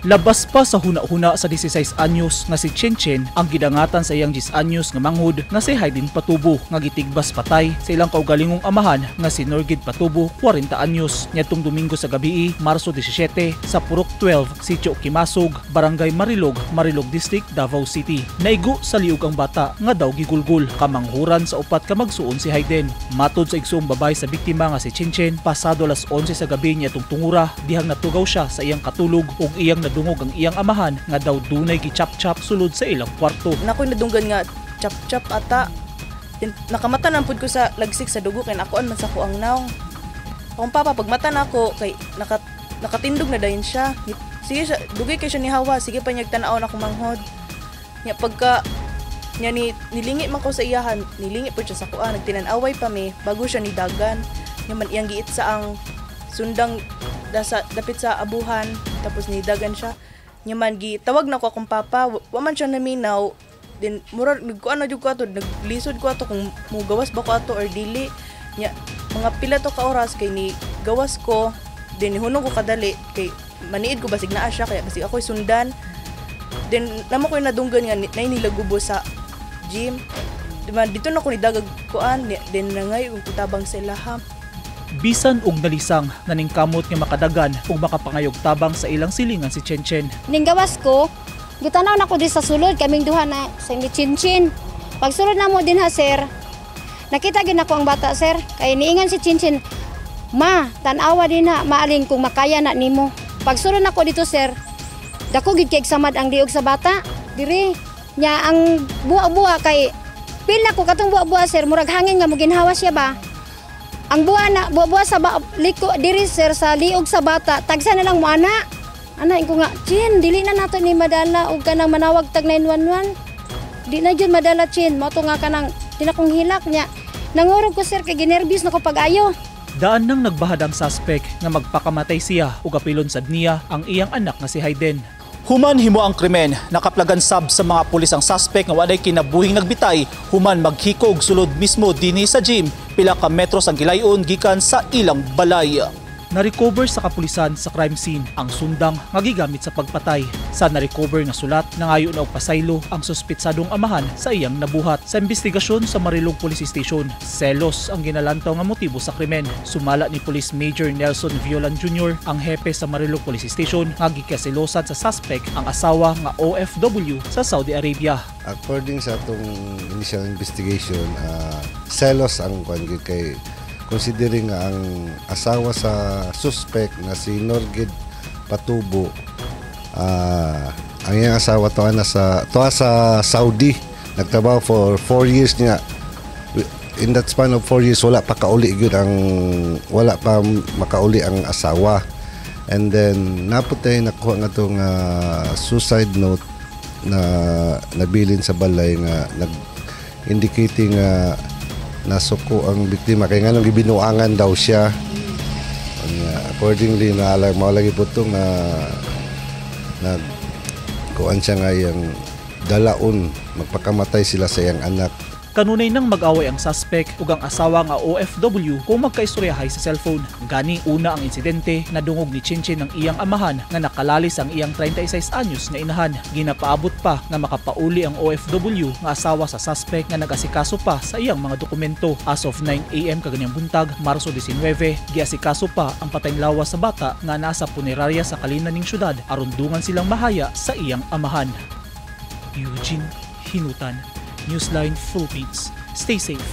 Labas pa sa huna-huna sa 16 anyos nga si Chenchen ang gidangatan sa iyang 10 anyos nga manghud nga si Hayden Patubo nga gitigbas patay sa ilang kaugalingong amahan nga si Norgid Patubo 40 anyos niadtong Domingo sa gabii, Marso 17 sa Purok 12, Sitio Kimasog, Barangay Marilog, Marilog District, Davao City. Naigo sa liog ang bata nga daw gigulgul kamanghuran sa upat ka magsuon si Hayden. Matod sa igsoong babay sa biktima nga si Chenchen, pasado alas 11 sa gabi niadtong tungura dihang natugaw siya sa iyang katulog ug iyang nadungog ang iyang amahan nga daw dunay gichap-chap sulod sa ilang kwarto. Nakoy nadunggan nga chap-chap ata. Nakamata na pud ko sa lagsik sa dugo kay nakuan man sa ko ang naong. Akong papa pagmata na ako kay nakatindog na dayon siya. Sige siya, dugay kay siya ni Hawa, sige pa niya tan-aw na kumanghod. Nya pagka nya nilingi man ko sa iyahan, nilingi pud siya sa kuan, nagtinan-away pa mi bago siya nidagan. Nya man iyang giit sa ang sundang dapit sa abuhan tapos nidagan siya. Nya man gitawag na ko akong papa, wa man siya naminaw. Then murag nagkuan na jud ko ato, naglisod ko ato kung mugawas ba ko ato or dili. Nya mga pila to ka oras kay ni gawas ko, then hunong ko kadali kay maniid ko basig naa siya kaya basig ako'y sundan. Then namo ko nadunggan nga nay nilagubo sa gym. Diba dito na ko nidagag kuan, then nangay ug kutabang sa ilaham. Bisan og nalisang naningkamot nga makadagan ug makapangayog tabang sa ilang silingan si Chenchen. Ning gawas ko, gitanaw na ko di sa sulod kaming duha na sa ni Chenchen. Pag sulod na mo din ha sir, nakita gid nako ang bata sir, kay niingan si Chenchen, "Ma, tan-awa din na maaling kung makaya na nimo." Pag sulod nako dito sir, dako gid kay samad ang diog sa bata. Diri nya ang buwa-buwa kay pil na ko katong buwa-buwa sir, murag hangin nga mo ginhawa siya ba. Ang buwa sa liko diri sir sa liog sa bata, tagsa na lang mo ana. Ana ko nga, Chin, dili na nato ni madala og kanang manawag tag 911. Di na gyud madala Chin, mo to nga kanang tinakong hilak niya. Nangurog ko sir kay ginervyos na ko pag-ayo. Daan nang nagbahad ang suspect nga magpakamatay siya ug apilon sad niya ang iyang anak nga si Hayden. Human himo ang krimen, nakaplagan sab sa mga pulis ang suspect nga walay kinabuhing nagbitay, human maghikog sulod mismo dinhi sa gym, pila ka metros ang gilayon gikan sa ilang balay. Na-recover sa kapulisan sa crime scene ang sundang nga gigamit sa pagpatay. Sa na-recover nga sulat, nangayo na og pasaylo ang suspitsadong amahan sa iyang nabuhat. Sa investigasyon sa Marilog Police Station, selos ang ginalantaw nga motibo sa krimen. Sumala ni Police Major Nelson Violan Jr., ang hepe sa Marilog Police Station, nga gikasilosan sa suspect ang asawa nga OFW sa Saudi Arabia. According sa atong initial investigation, selos ang kwanggit kay considering ang asawa sa suspect na si Norgid Patubo, ang iyang asawa to sa Saudi, nagtrabaho for 4 years niya. In that span of 4 years wala pa makauli ang asawa, and then naputay nakuha nga tong suicide note na nabilin sa balay nga nag-indicating nasuko ang biktima kay nga nang gibinuangan daw siya. Accordingly malagi po itong kuan siya nga yung dalaon magpakamatay sila sa iyang anak. Kanunay nang mag-away ang suspect ug ang asawa nga OFW kung magkaistoryahay sa cellphone. Gani una ang insidente na dungog ni Chenchen ng iyang amahan nga nakalalis ang iyang 36 anyos nga inahan. Ginapaabot pa nga makapauli ang OFW nga asawa sa suspect nga nag-asikaso pa sa iyang mga dokumento. As of 9 AM kaganyang buntag, Marso 19, giasikaso pa ang patayng lawas sa bata nga nasa punerarya sa kalinan ning syudad aron dungan silang mahaya sa iyang amahan. Eugene Hinutan, Newsline Philippines. Stay safe.